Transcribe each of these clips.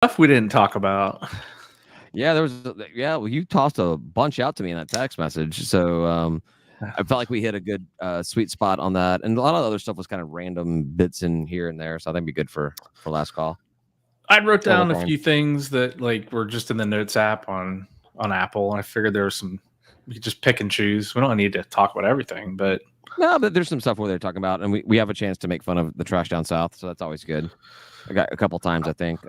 Stuff we didn't talk about. Yeah, there was. Yeah, well, you tossed a bunch out to me in that text message, so I felt like we hit a good sweet spot on that, and a lot of other stuff was kind of random bits in here and there. So I think it'd be good for last call. I wrote down a few things that like were just in the notes app on Apple, and I figured there was some we could just pick and choose. We don't need to talk about everything, but no, but there's some stuff where they're talking about, and we have a chance to make fun of the trash down south, so that's always good. I got a couple times, I think.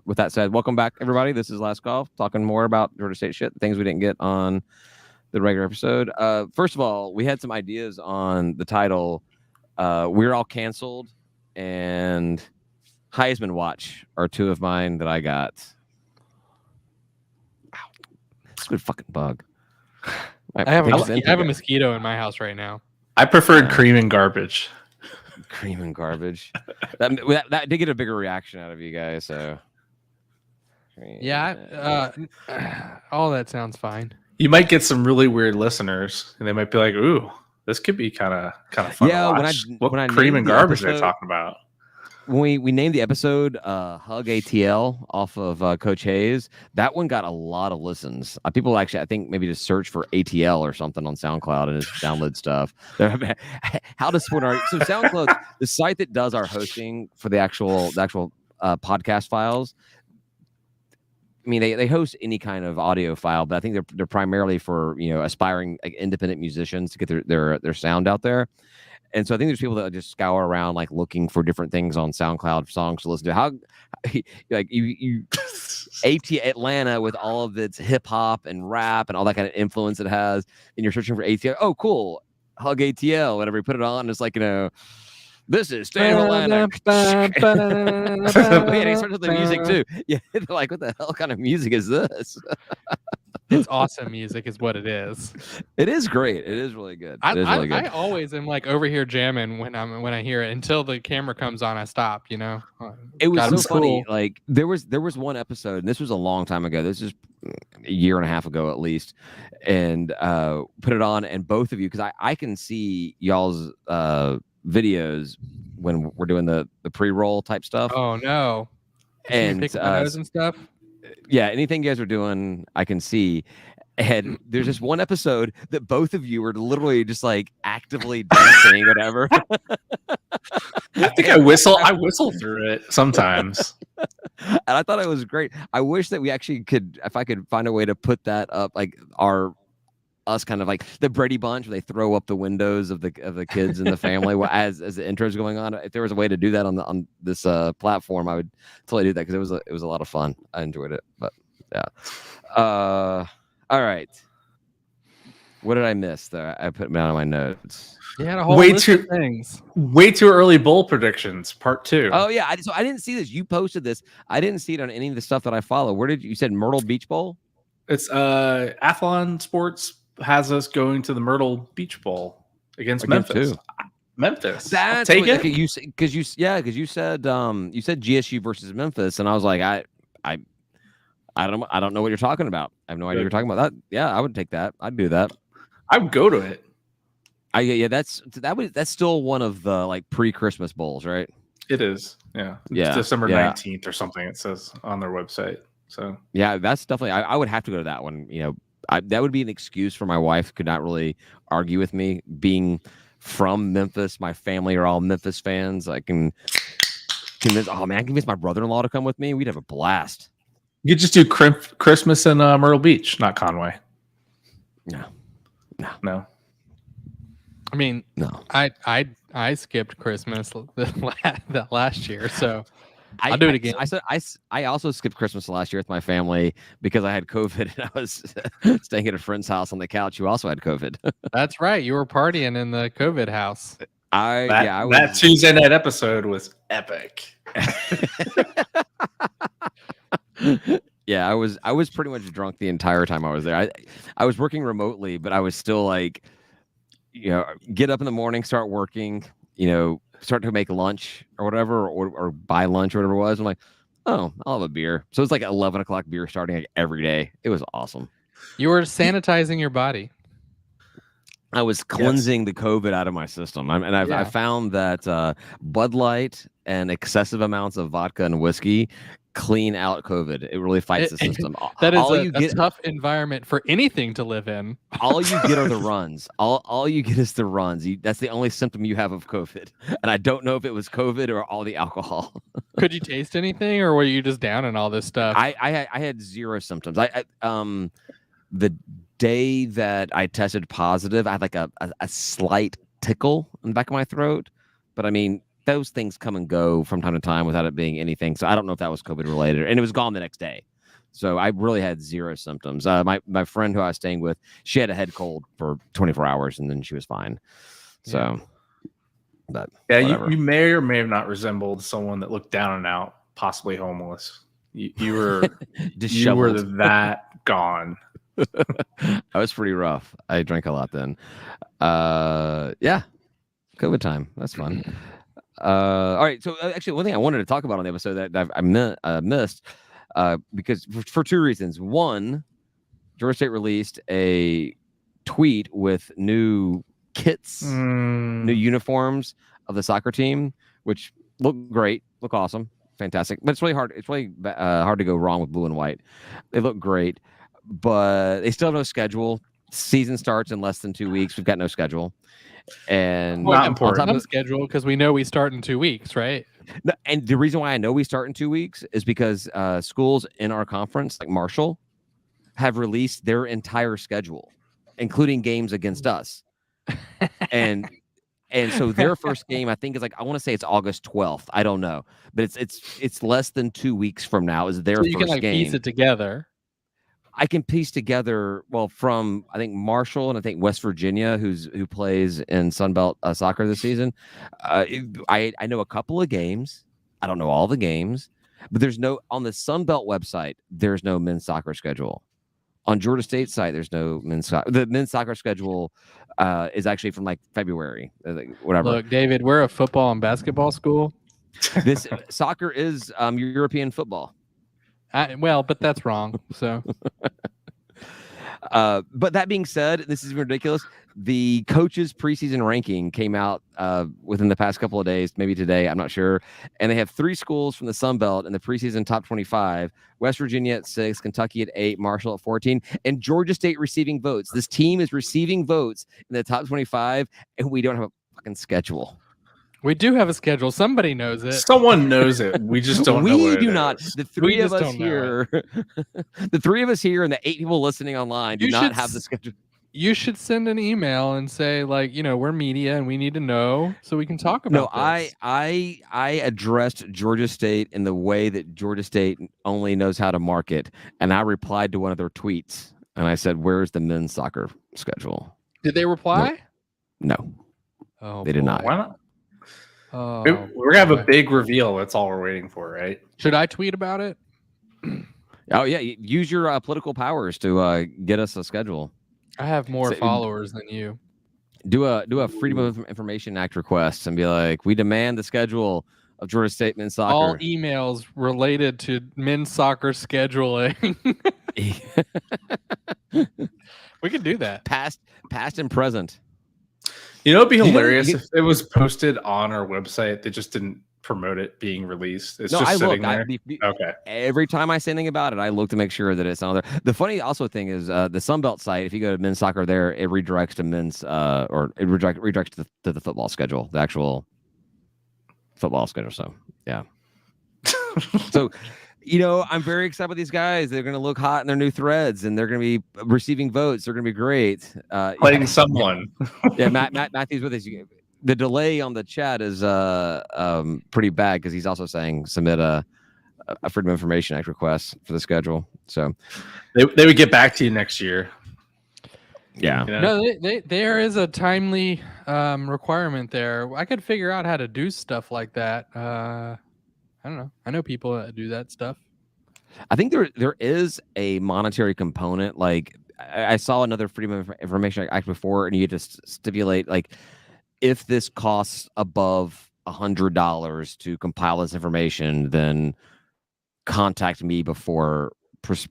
With that said, welcome back, everybody. This is Last Call, talking more about Georgia State shit, things we didn't get on the regular episode. First of all, we had some ideas on the title. We're all canceled, and Heisman Watch are two of mine that I got. Ow. It's a good fucking bug. I have a mosquito in my house right now. I preferred cream and garbage. Cream and garbage. that did get a bigger reaction out of you guys. So yeah, all that sounds fine. You might get some really weird listeners, and they might be like, "Ooh, this could be kind of fun." Yeah, to watch. When I cream and garbage they're talking about. When we named the episode Hug ATL off of Coach Hayes, that one got a lot of listens. People actually, I think, maybe just search for ATL or something on SoundCloud and just download stuff. How to support our SoundCloud, the site that does our hosting for the actual podcast files. I mean, they host any kind of audio file, but I think they're primarily for aspiring independent musicians to get their sound out there. And so I think there's people that just scour around like looking for different things on SoundCloud songs to listen to. How like you Atlanta with all of its hip hop and rap and all that kind of influence it has, and you're searching for ATL. Oh, cool, Hug ATL. Whenever you put it on, it's like this is State of Atlanta. Man, he starts with the music too. Yeah, they're like, what the hell kind of music is this? It's awesome music is what it is. It is great. It is really good. I always am like over here jamming when I hear it until the camera comes on. I stop. It was so funny. Cool. Like there was one episode, and this was a long time ago. This is a year and a half ago at least, and put it on, and both of you, because I can see y'all's videos when we're doing the pre-roll type stuff. Oh no! And nose and stuff. Yeah, anything you guys are doing, I can see. And there's just one episode that both of you were literally just like actively dancing, whatever. I think I whistle through it sometimes. And I thought it was great. I wish that we actually could, if I could find a way to put that up, like us kind of like the Brady Bunch, where they throw up the windows of the kids in the family as the intro is going on. If there was a way to do that on this platform, I would totally do that, because it was a lot of fun. I enjoyed it. But yeah. All right. What did I miss there? I put them down on my notes. You had a whole list of things. Way too early bowl predictions, part 2. Oh yeah, so I didn't see this. You posted this. I didn't see it on any of the stuff that I follow. Where did you said Myrtle Beach Bowl? It's Athlon Sports has us going to the Myrtle Beach Bowl against Memphis. Memphis. That's take it because you said GSU versus Memphis, and I was like, I don't know what you're talking about. I have no idea what you're talking about. That yeah, I would take that. I'd do that. I would go to it. That's still one of the like pre-Christmas bowls, right? It is. Yeah. It's December 19th or something. It says on their website. So yeah, that's definitely. I would have to go to that one. That would be an excuse for my wife. Could not really argue with me being from Memphis. My family are all Memphis fans. I can convince. Oh man, I can convince my brother-in-law to come with me. We'd have a blast. You could just do Christmas in Myrtle Beach, not Conway. No. I mean, no. I skipped Christmas that last year, so I'll do it again. I also skipped Christmas last year with my family because I had COVID and I was staying at a friend's house on the couch who also had COVID. That's right. You were partying in the COVID house. That Tuesday night episode was epic. Yeah, I was pretty much drunk the entire time I was there. I was working remotely, but I was still like, get up in the morning, start working, start to make lunch or whatever, or buy lunch or whatever it was. I'm like, oh, I'll have a beer. So it's like 11 o'clock beer starting like every day. It was awesome. You were sanitizing your body. I was cleansing the COVID out of my system. I found that Bud Light and excessive amounts of vodka and whiskey clean out COVID. It really fights the system. That is a tough environment for anything to live in. All you get are the runs. All you get is the runs. That's the only symptom you have of COVID. And I don't know if it was COVID or all the alcohol. Could you taste anything, or were you just down in all this stuff? I had zero symptoms. The day that I tested positive, I had like a slight tickle in the back of my throat. But I mean, those things come and go from time to time without it being anything. So I don't know if that was COVID related. And it was gone the next day. So I really had zero symptoms. My friend who I was staying with, she had a head cold for 24 hours and then she was fine. So, but yeah, you may or may have not resembled someone that looked down and out, possibly homeless. You were you were that gone. I was pretty rough. I drank a lot then. Yeah, COVID time. That's fun. All right. So actually, one thing I wanted to talk about on the episode that I missed. Because for two reasons. One, Georgia State released a tweet with new kits, new uniforms of the soccer team, which look great, look awesome, fantastic. But it's really hard. It's really hard to go wrong with blue and white. They look great, but they still have no schedule. Season starts in less than 2 weeks. We've got no schedule. And not important. On schedule because we know we start in 2 weeks, right? And the reason why I know we start in 2 weeks is because schools in our conference, like Marshall, have released their entire schedule, including games against us. and so their first game, I think, is I want to say it's August 12th. I don't know, but it's less than 2 weeks from now is their first game. So you can piece it together. I can piece together, from I think Marshall and I think West Virginia, who plays in Sunbelt soccer this season. I know a couple of games. I don't know all the games, but there's no on the Sunbelt website. There's no men's soccer schedule. On Georgia State's site, there's no men's soccer. The men's soccer schedule is actually from whatever. Look, David, we're a football and basketball school. This soccer is European football. But that's wrong. So, but that being said, this is ridiculous. The coaches' preseason ranking came out within the past couple of days, maybe today, I'm not sure. And they have 3 schools from the Sun Belt in the preseason top 25: West Virginia at 6, Kentucky at 8, Marshall at 14, and Georgia State receiving votes. This team is receiving votes in the top 25, and we don't have a fucking schedule. We do have a schedule. Somebody knows it. Someone knows it. We just don't know. We do not. The three of us here, the 3 of us here, and the 8 people listening online do not have the schedule. You should send an email and say, we're media and we need to know so we can talk about this. I addressed Georgia State in the way that Georgia State only knows how to market, and I replied to one of their tweets, and I said, "Where's the men's soccer schedule?" Did they reply? No. Oh, they did not. Why not? Oh, we're gonna have a big reveal. That's all we're waiting for, right? Should I tweet about it? Oh yeah, use your political powers to get us a schedule. I have more followers than you. Do a Freedom of Information Act request and be like, we demand the schedule of Georgia State men's soccer. All emails related to men's soccer scheduling. We could do that. Past and present. It'd be hilarious if it was posted on our website. They just didn't promote it being released. It's just sitting there. Okay. Every time I say anything about it, I look to make sure that it's on there. The funny also thing is the Sunbelt site, if you go to men's soccer there, it redirects to men's or it redirects to the football schedule, the actual football schedule. So yeah. So I'm very excited about these guys. They're going to look hot in their new threads, and they're going to be receiving votes. They're going to be great. Playing someone. Yeah, Matthew's with us. The delay on the chat is pretty bad because he's also saying submit a Freedom of Information Act request for the schedule. So they would get back to you next year. Yeah. No, there is a timely requirement there. I could figure out how to do stuff like that. I don't know. I know people that do that stuff. I think there is a monetary component. I saw another Freedom of Information Act before, and you had to stipulate if this costs above $100 to compile this information, then contact me before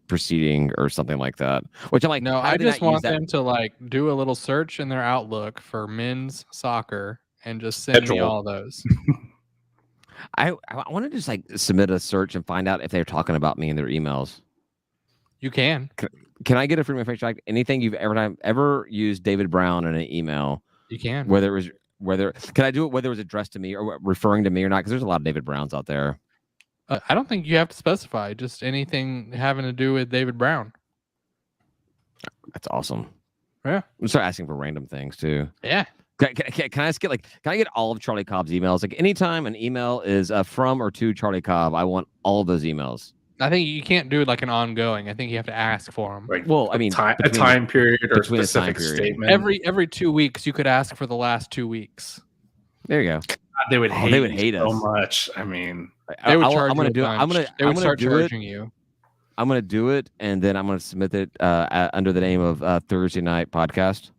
proceeding or something like that. Which I'm like, no, I just want them to do a little search in their Outlook for men's soccer and just send me all those. I want to just like submit a search and find out if they're talking about me in their emails. You can. Can I get a freedom of information? Anything you've ever used David Brown in an email? You can. Can I do it whether it was addressed to me or referring to me or not? Because there's a lot of David Browns out there. I don't think you have to specify. Just anything having to do with David Brown. That's awesome. Yeah. I'm start asking for random things too. Yeah. Can I just get can I get all of Charlie Cobb's emails? Like anytime an email is from or to Charlie Cobb, I want all of those emails. I think you can't do it like an ongoing. I think you have to ask for them. Like, well, I mean, a time period or a specific period. statement. Every 2 weeks, you could ask for the last 2 weeks. There you go. God, they would hate us so much. I mean, they would charge. I'm going to do it. They would start charging you. I'm going to do it, and then I'm going to submit it under the name of Thursday Night Podcast.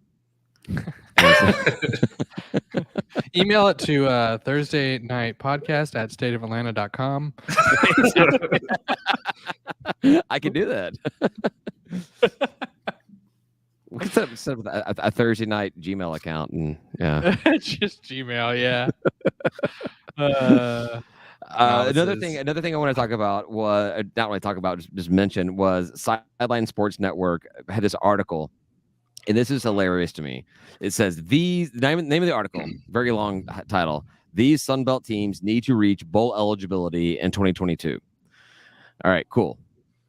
Email it to Thursday Night Podcast at stateofatlanta.com. I can do that. We can set up a Thursday night Gmail account, and yeah, just Gmail, yeah. Another thing I want to talk about was not really talk about, just mention was Sideline Sports Network had this article, and this is hilarious to me. It says the name of the article, very long title. These Sunbelt teams need to reach bowl eligibility in 2022. All right, cool.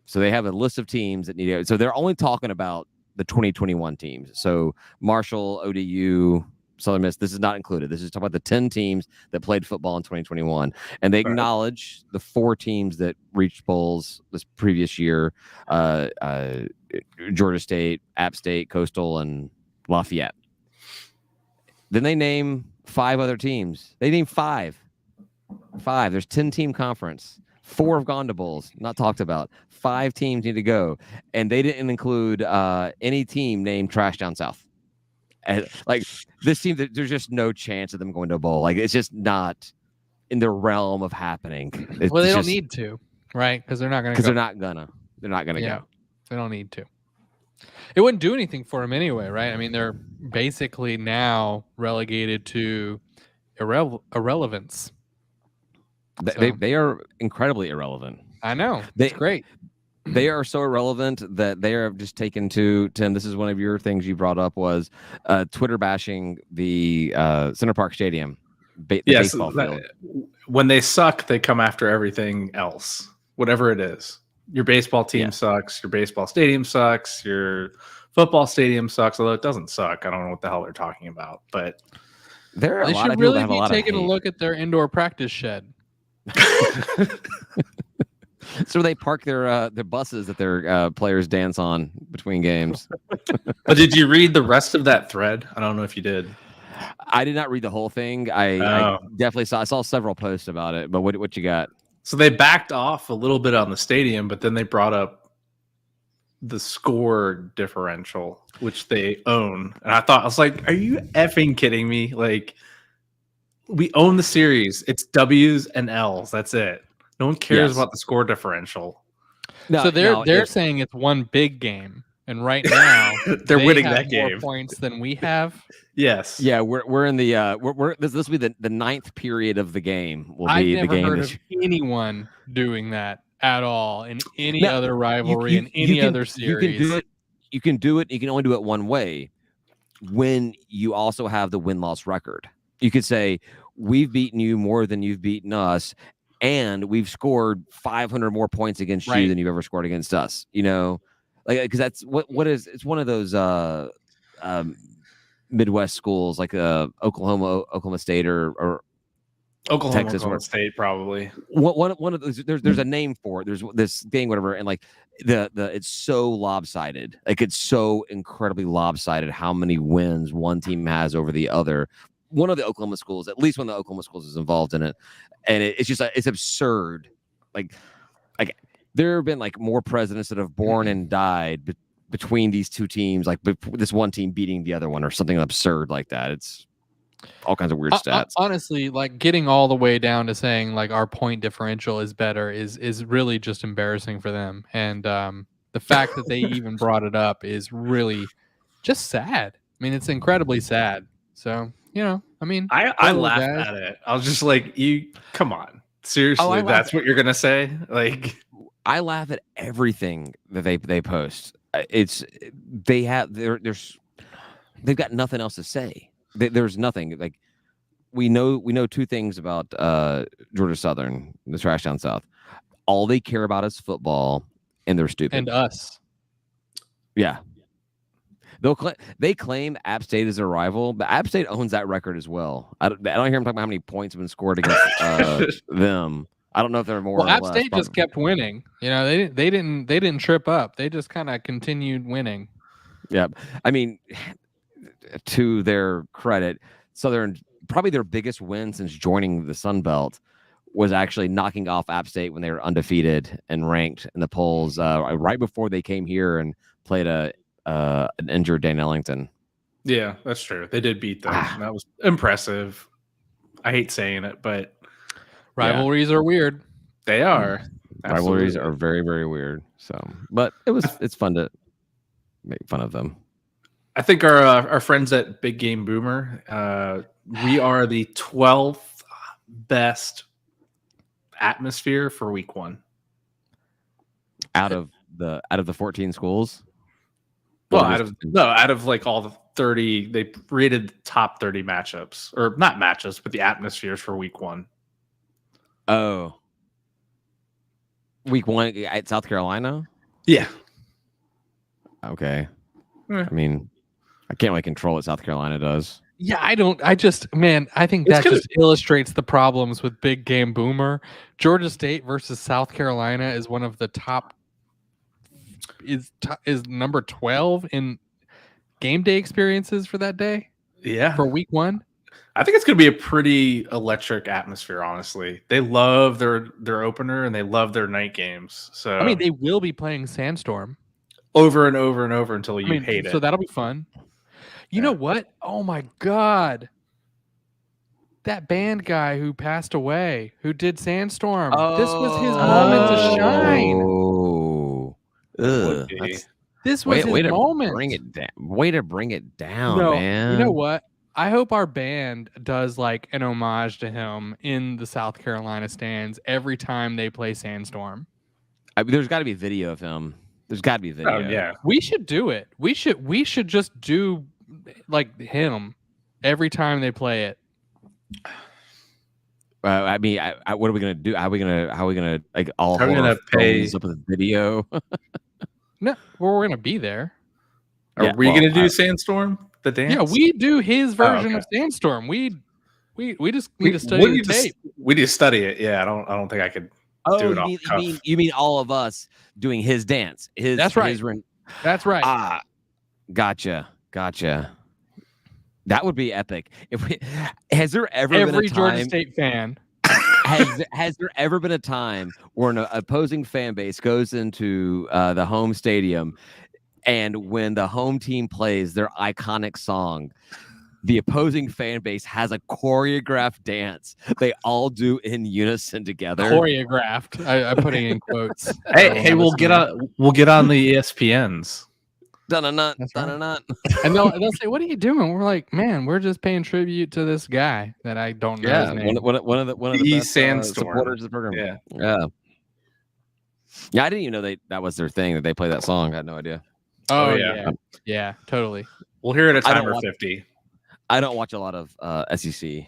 So they have a list of teams that need. So they're only talking about the 2021 teams. So Marshall, ODU, Southern Miss. This is not included. This is talking about the 10 teams that played football in 2021, and they acknowledge the 4 teams that reached bowls this previous year: Georgia State, App State, Coastal, and Lafayette. Then they name 5 other teams. They name 5. There's 10-team conference. 4 have gone to bowls, not talked about. 5 teams need to go, and they didn't include any team named Trash Down South. And like this team, there's just no chance of them going to a bowl. Like it's just not in the realm of happening. Well, they don't need to, right? Because they're not going to. Because they're not gonna go. They don't need to. It wouldn't do anything for them anyway, right? I mean, they're basically now relegated to irrelevance. They are incredibly irrelevant. I know. It's great. They are so irrelevant that they are just taken to, Tim, this is one of your things you brought up was Twitter bashing the Center Park Stadium baseball field. When they suck, they come after everything else, whatever it is. Your baseball team sucks. Your baseball stadium sucks. Your football stadium sucks, although it doesn't suck. I don't know what the hell they're talking about. But there are they should really be taking a look at their indoor practice shed. So they park their buses that their players dance on between games. But did you read the rest of that thread? I don't know if you did. I did not read the whole thing. I definitely saw several posts about it. But what you got? So they backed off a little bit on the stadium, but then they brought up the score differential, which they own. And I was like, are you effing kidding me? Like, we own the series. It's W's and L's. That's it. No one cares about the score differential. No, so they're saying it's one big game, and right now they're winning that more game. Points than we have. Yes. Yeah, we're in the this will be the 9th period of the game. I've never heard of anyone doing that at all in any other rivalry in any other series. You can do it. You can only do it one way. When you also have the win-loss record, you could say we've beaten you more than you've beaten us. And we've scored 500 more points against you than you've ever scored against us. You know, like because that's what is. It's one of those Midwest schools like Oklahoma State or Texas, Oklahoma State probably. One of those. There's a name for it. There's this thing, whatever, and like the it's so lopsided. Like it's so incredibly lopsided how many wins one team has over the other. One of the Oklahoma schools, at least one of the Oklahoma schools, is involved in it, and it's just it's absurd. Like there have been like more presidents that have born and died between these two teams, like this one team beating the other one, or something absurd like that. It's all kinds of weird stats. Honestly, like getting all the way down to saying like our point differential is better is really just embarrassing for them, and the fact that they even brought it up is really just sad. I mean, it's incredibly sad. So. You know, I mean, I little laughed guys. at it. I was just like, "You come on, seriously? laugh That's what you're gonna say?" Like, I laugh at everything that they post. It's they have they've got nothing else to say. There's nothing like we know two things about Georgia Southern, the trash down south. All they care about is football, and they're stupid. And us. Yeah. They claim App State is their rival, but App State owns that record as well. I don't hear them talking about how many points have been scored against them. I don't know if they're more. Well, or App less, State just probably. kept winning. You know, they didn't trip up. They just kind of continued winning. Yeah, I mean, to their credit, Southern probably their biggest win since joining the Sun Belt was actually knocking off App State when they were undefeated and ranked in the polls right before they came here and played an injured Dan Ellington. yeah, that's true. They did beat them. That was impressive. I hate saying it, but Rivalries are weird. they are. Rivalries Absolutely. are very, very weird. So, but it's fun to make fun of them. I think our friends at Big Game Boomer, we are the 12th best atmosphere for week 1. Out of the 14 schools. Well, out of like all the 30, they rated the top 30 matchups, or not matchups, but the atmospheres for week 1. Oh, week 1 at South Carolina. Yeah. Okay. Eh. I mean, I can't really control what South Carolina does. Yeah, I think that just illustrates the problems with Big Game Boomer. Georgia State versus South Carolina is one of the top. Is number 12 in game day experiences for that day. Yeah. For week 1. I think it's going to be a pretty electric atmosphere, honestly. They love their opener and they love their night games. So I mean, they will be playing Sandstorm over and over and over until you hate it. So that'll be fun. You know what? Oh my God. That band guy who passed away, who did Sandstorm. This was his moment to shine. This was his moment. Bring it down. Way to bring it down, No, man. you know what? I hope our band does like an homage to him in the South Carolina stands every time they play Sandstorm. There's got to be video of him. There's got to be video. Oh yeah, we should do it. We should just do like him every time they play it. I mean, what are we gonna do? How are we gonna like all? How are we gonna pay up with video? No, we're gonna be there. Are we gonna do Sandstorm? The dance? Yeah, we do his version of Sandstorm. We just need to study the tape. We need to study it. Yeah, I don't think I could do it off the cuff. You mean all of us doing his dance? That's right. That's right. Ah, gotcha. That would be epic. Has there ever been a time, Georgia State fan has there ever been a time where an opposing fan base goes into the home stadium, and when the home team plays their iconic song, the opposing fan base has a choreographed dance they all do in unison together? Choreographed. I'm putting in quotes. Hey, we'll get on the ESPNs. Dun-dun-dun, That's dun-dun-dun. And they'll say, "What are you doing?" We're like, "Man, we're just paying tribute to this guy that I don't know his name." One of the best supporters of the program. Yeah. I didn't even know that was their thing, that they play that song. I had no idea. Oh yeah, totally. We'll hear it at timer 50. I don't watch a lot of SEC.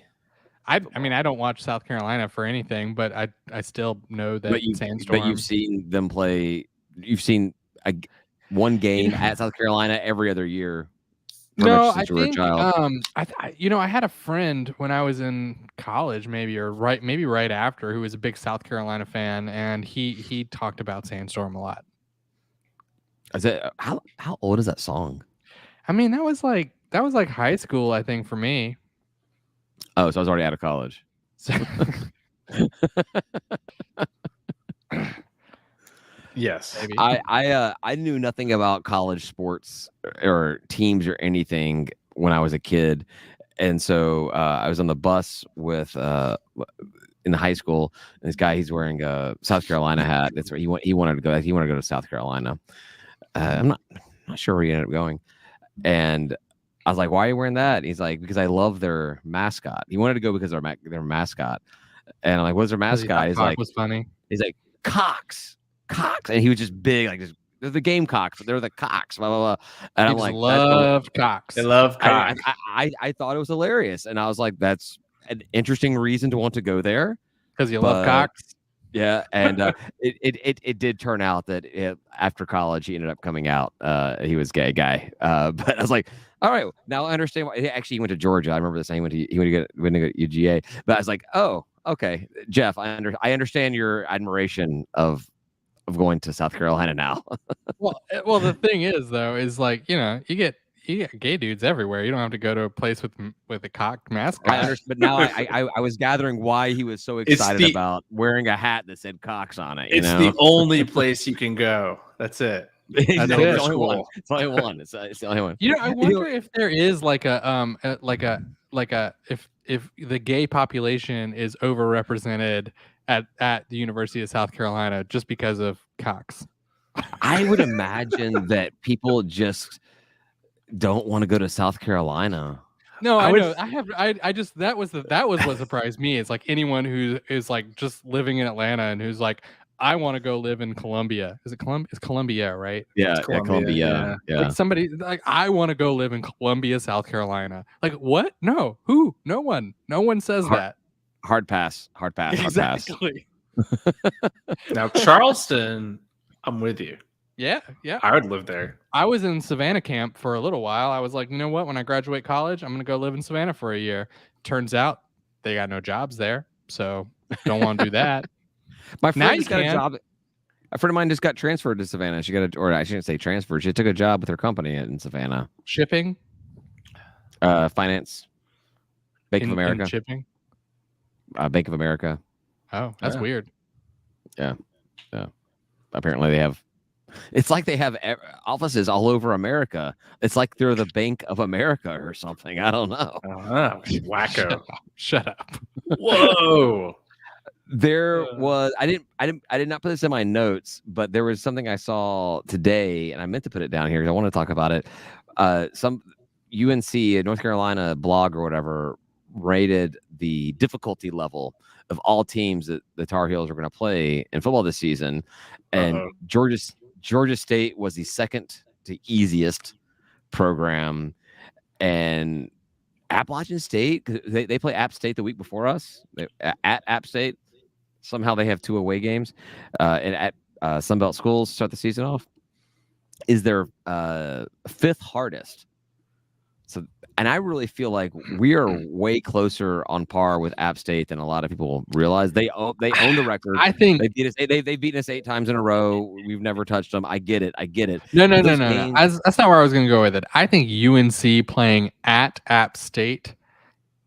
I mean, I don't watch South Carolina for anything, but I still know that Sandstorm. But you've seen them play. You've seen one game at South Carolina every other year. No, I think I had a friend when I was in college, maybe right after, who was a big South Carolina fan, and he talked about Sandstorm a lot. Is it how old is that song? I mean, that was like high school, I think, for me. Oh, so I was already out of college. Yes. Maybe. I knew nothing about college sports or teams or anything when I was a kid, and so I was on the bus with in high school. And this guy, he's wearing a South Carolina hat. That's where he wanted to go. He wanted to go to South Carolina. I'm not sure where he ended up going, and I was like, "Why are you wearing that?" And he's like, "Because I love their mascot." He wanted to go because of their mascot, and I'm like, "What's their 'Cause he mascot?" thought He's Cock like, was funny. Cox, and he was just big, like just they're the Gamecocks, but they're the Cox, blah blah blah. And He I'm just like, loved Cox. They love I, cock. I thought it was hilarious, and I was like, that's an interesting reason to want to go there. Because you love But Cox. yeah, and it did turn out that after college he ended up coming out. He was a gay guy. But I was like, all right, now I understand why. Actually, he went to Georgia. I remember this. He went to UGA. But I was like, oh, okay, Jeff, I understand your admiration of going to South Carolina now. Well, the thing is though, is like you get gay dudes everywhere. You don't have to go to a place with a cock mascot. I understand, but now I was gathering why he was so excited about wearing a hat that said Cox on it. It's the only place you can go. That's it. It's That's the it. only one. It's the only one. It's the only one. I wonder if there is like a if the gay population is overrepresented at the University of South Carolina just because of Cox. I would imagine that people just don't want to go to South Carolina. No, I know. I just that was what surprised me. It's like anyone who is like just living in Atlanta and who's like, I want to go live in Columbia. Is it Columbia? It's Columbia, right? Yeah, It's Columbia. Yeah. Like somebody like I want to go live in Columbia, South Carolina. Like what? No. Who? No one. No one says that. Hard pass. Exactly. Now Charleston, I'm with you. Yeah. I would live there. I was in Savannah camp for a little while. I was like, you know what? When I graduate college, I'm going to go live in Savannah for a year. Turns out they got no jobs there. So don't want to do that. My friend just got a job. A friend of mine just got transferred to Savannah. She got or I shouldn't say transferred. She took a job with her company in Savannah. Shipping? Finance. Bank of America. Shipping? Bank of America. Oh, that's weird. Yeah. Apparently they have. It's like they have offices all over America. It's like they're the Bank of America or something. I don't know. Wacko. Shut up. Whoa. There was I did not put this in my notes, but there was something I saw today, and I meant to put it down here because I want to talk about it. Some UNC, a North Carolina blog or whatever, rated the difficulty level of all teams that the Tar Heels are going to play in football this season, and Georgia State was the second to easiest program, and Appalachian State, they play App State the week before us at App State. Somehow they have 2 away games, and at Sunbelt schools start the season off. Is their 5th hardest. So, and I really feel like we are way closer on par with App State than a lot of people realize. They own the record. I think they beat us. They've beaten us 8 times in a row. We've never touched them. I get it. No. That's not where I was going to go with it. I think UNC playing at App State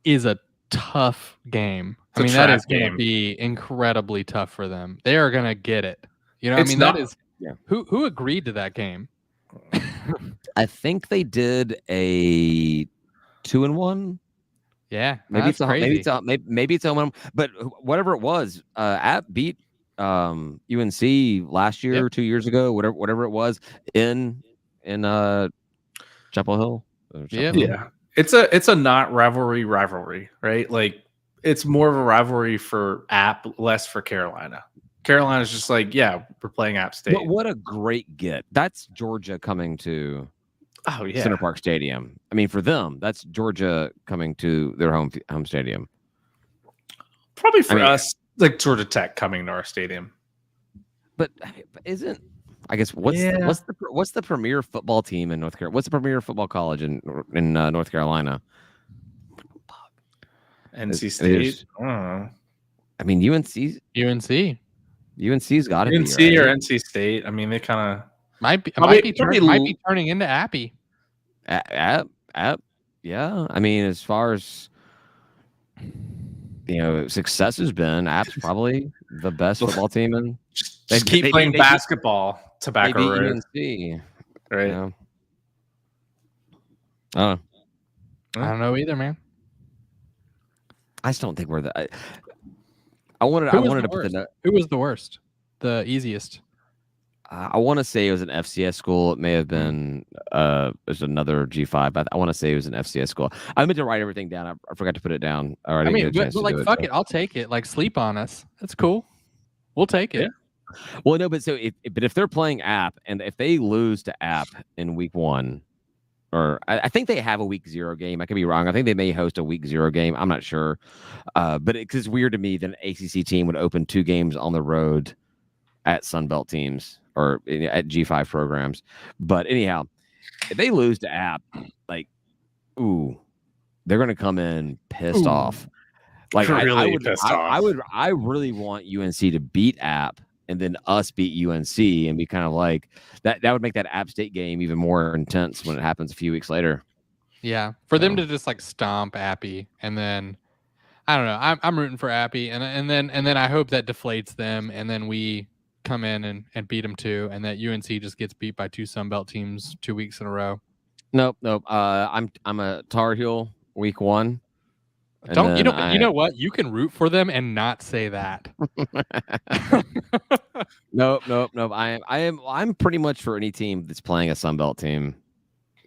is a tough game. I mean, that is going to be incredibly tough for them. They are going to get it. That is who agreed to that game. I think they did a 2-1. Yeah, maybe it's a home, but whatever it was, App beat UNC last year, 2 years ago, whatever it was in Chapel Hill. Yeah. It's a not rivalry, right? Like it's more of a rivalry for App, less for Carolina. Carolina's just like, yeah, we're playing App State. What a great get. That's Georgia coming to Center Park Stadium. I mean, for them, that's Georgia coming to their home stadium. Probably for us, like Georgia Tech coming to our stadium. But isn't what's the premier football team in North Carolina? What's the premier football college in North Carolina? NC State. I don't know. I mean, UNC's got to be UNC or NC State. I mean, they kind of might be turning into Appy. App, yeah. I mean, as far as success has been, App's probably the best football team, and they keep playing basketball. Tobacco Road, UNC, right? I don't know either, man. I just don't think we're the. I wanted to put the. Who was the worst? The easiest? I want to say it was an FCS school. It may have been there's another G5, but I want to say it was an FCS school. I meant to write everything down. I forgot to put it down. I didn't get a chance to like, do it. fuck it. I'll take it. Like, sleep on us. That's cool. We'll take it. Yeah. Well, no, but if they're playing App and if they lose to App in week 1, or I think they have a week 0 game. I could be wrong. I think they may host a week 0 game. I'm not sure. But it's weird to me that an ACC team would open 2 games on the road at Sunbelt teams or at G5 programs. But anyhow, if they lose to App, like, ooh, they're going to come in pissed off. Like, really pissed off. I really want UNC to beat App and then us beat UNC and be kind of like that. That would make that App State game even more intense when it happens a few weeks later. Yeah, for them to just like stomp Appy, and then I don't know. I'm rooting for Appy, and then I hope that deflates them, and then we come in and beat them too, and that UNC just gets beat by 2 Sunbelt teams 2 weeks in a row. Nope. I'm a Tar Heel week 1. Don't you know what? You can root for them and not say that. Nope. I'm pretty much for any team that's playing a Sunbelt team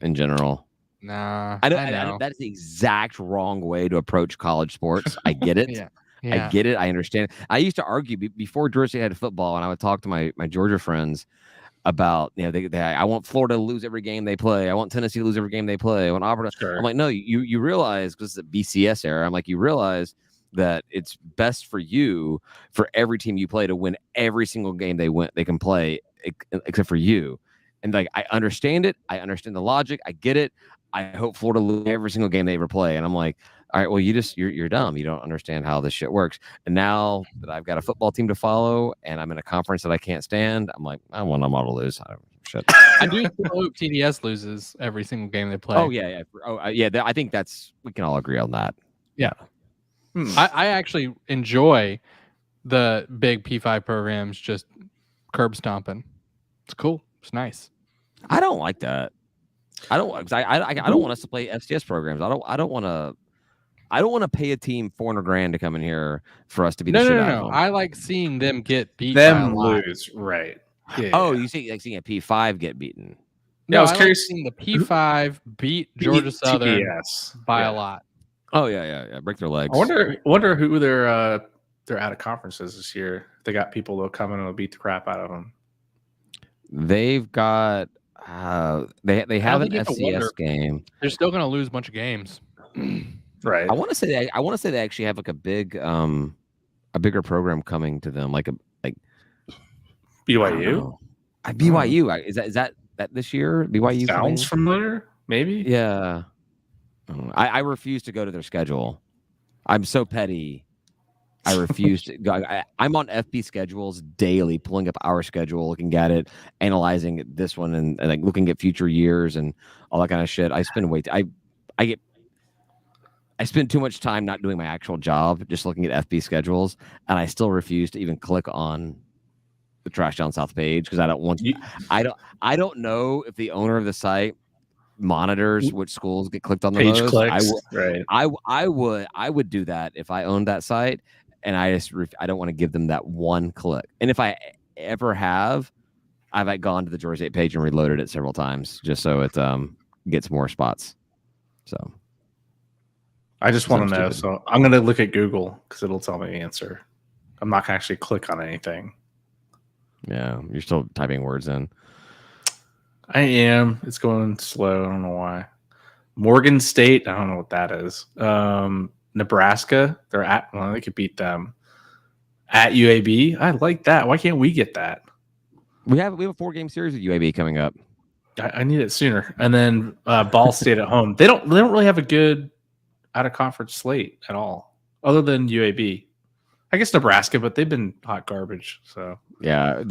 in general. Nah, I know. That's the exact wrong way to approach college sports. I get it. Yeah. I get it. I understand. I used to argue before Georgia State had football, and I would talk to my Georgia friends about, I want Florida to lose every game they play. I want Tennessee to lose every game they play. I want Auburn. Sure. I'm like, no, you realize, because it's the BCS era. I'm like, you realize that it's best for you, for every team you play, to win every single game they can play, except for you. And like, I understand it. I understand the logic. I get it. I hope Florida lose every single game they ever play. And I'm like, all right, well, you're dumb. You don't understand how this shit works. And now that I've got a football team to follow and I'm in a conference that I can't stand, I'm like, I want them all to lose. Shit. I do hope TDS loses every single game they play. Oh yeah. I think we can all agree on that. Yeah. I actually enjoy the big P5 programs just curb stomping. It's cool. It's nice. I don't like that. I don't want us to play FCS programs. I don't want to pay a team $400,000 to come in here for us to be the shit out of them. I like seeing them get beat. Them lose, right? Yeah. Oh, you see, like seeing a P5 get beaten. No, I was curious. Seeing the P5 beat Georgia Southern by a lot. Oh yeah, break their legs. I wonder who they're out of conferences this year. They got people that'll come in and beat the crap out of them. They've got they have an FCS game. They're still going to lose a bunch of games. Right. I want to say they actually have like a bigger program coming to them, like BYU. BYU is that this year? BYU sounds familiar. Maybe. Yeah. I refuse to go to their schedule. I'm so petty. I refuse to go. I'm on FB schedules daily, pulling up our schedule, looking at it, analyzing this one, and like looking at future years and all that kind of shit. I spend I spend too much time not doing my actual job, just looking at FB schedules, and I still refuse to even click on the Trash Down South page because I don't want. I don't know if the owner of the site monitors which schools get clicked on the page most. Clicks. Right. I would do that if I owned that site, and I don't want to give them that one click. And if I ever have, I've like gone to the Georgia State page and reloaded it several times just so it gets more spots. So I just want to know. So I'm going to look at Google because it'll tell me the answer. I'm not going to actually click on anything. Yeah, you're still typing words in. I am. It's going slow. I don't know why. Morgan State. I don't know what that is. Nebraska. They could beat them. At UAB. I like that. Why can't we get that? We have a 4-game series with UAB coming up. I need it sooner. And then Ball State at home. They don't really have a good out of conference slate at all, other than UAB. I guess Nebraska, but they've been hot garbage. So yeah,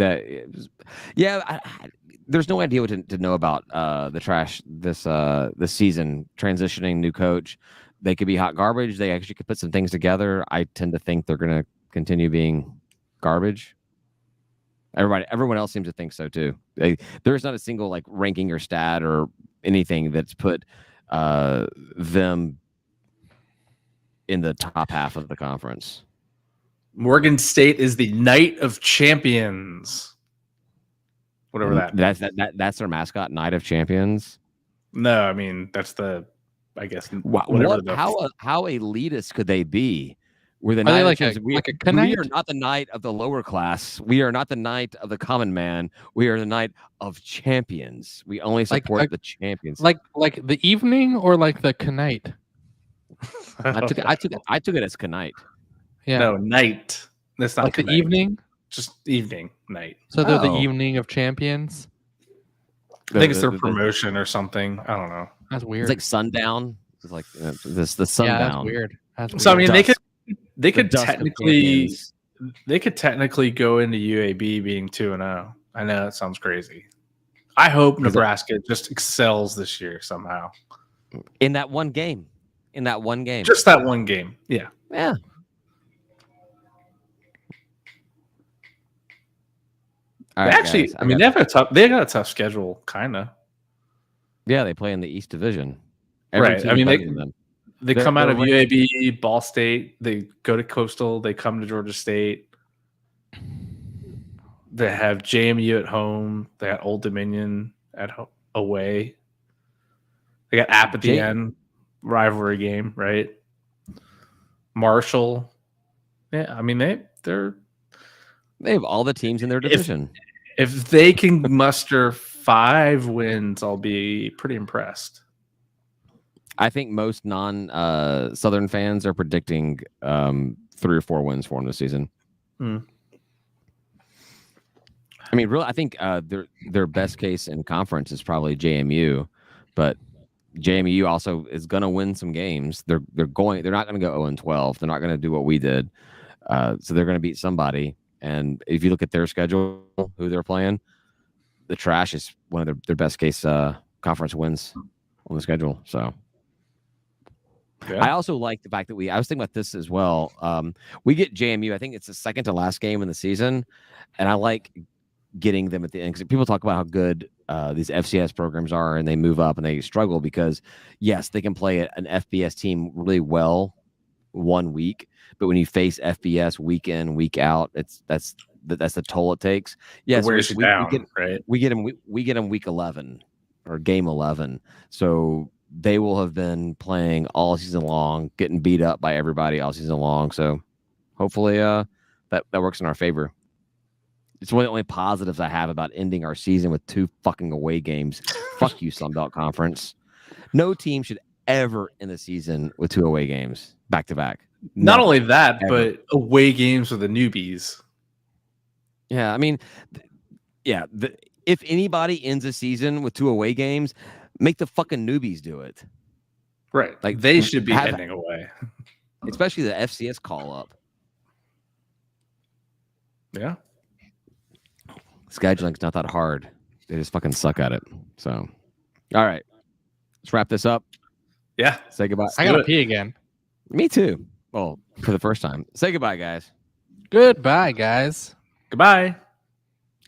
there's no idea what to know about the Trash this season. Transitioning new coach, they could be hot garbage. They actually could put some things together. I tend to think they're going to continue being garbage. Everyone else seems to think so too. There's not a single like ranking or stat or anything that's put them in the top half of the conference. Morgan State is the Night of Champions. whatever that means. That's their mascot, Night of Champions. No, I mean that's I guess What? How elitist could they be? We're the Are they knight like of a we knight? are not the knight of the lower class. We are not the knight of the common man. We are the knight of champions. We only support the champions. Like the evening or like the knight? I took it as knight. Yeah. No, night. That's not like the knight. evening. Just evening, night. So they're the evening of champions. I think it's their promotion or something. I don't know. That's weird. It's like sundown. It's like the sundown. Yeah, that's weird. So I mean, Dusk. they could dusk of technically champions. go into UAB being 2-0. I know that sounds crazy. I hope Nebraska just excels this year somehow. In that one game. Just that one game. Yeah. Yeah. All right, Actually, guys, I mean, they got a tough schedule, kind of. Yeah, they play in the East Division. Right. I mean, they come out of ranked. UAB, Ball State. They go to Coastal. They come to Georgia State. They have JMU at home. They got Old Dominion away. They got App at the end. Rivalry game, right? Marshall. Yeah, I mean, they have all the teams in their division. If they can muster 5 wins, I'll be pretty impressed. I think most non-Southern fans are predicting 3 or 4 wins for them this season. I mean, really, I think their best case in conference is probably JMU, but JMU also is going to win some games. They're not going to go 0-12. They're not going to do what we did. So they're going to beat somebody. And if you look at their schedule, who they're playing, the Trash is one of their best case conference wins on the schedule. So yeah. I also like the fact that I was thinking about this as well. We get JMU. I think it's the second to last game in the season, and I like getting them at the end because people talk about how good these FCS programs are, and they move up and they struggle because yes, they can play an FBS team really well one week, but when you face FBS week in week out, that's the toll it takes. Yes, we get them week 11 or game 11, so they will have been playing all season long, getting beat up by everybody all season long. So hopefully that works in our favor. It's one of the only positives I have about ending our season with 2 fucking away games. Fuck you, Sunbelt Conference. No team should ever end the season with 2 away games back to back. Not only that, but away games with the newbies. Yeah, I mean, if anybody ends a season with 2 away games, make the fucking newbies do it. Right. Like they should be ending away. Especially the FCS call up. Yeah. Scheduling's not that hard. They just fucking suck at it. So, all right. Let's wrap this up. Yeah. Say goodbye. I gotta pee again. Me too. Well, for the first time. Say goodbye, guys. Goodbye, guys. Goodbye.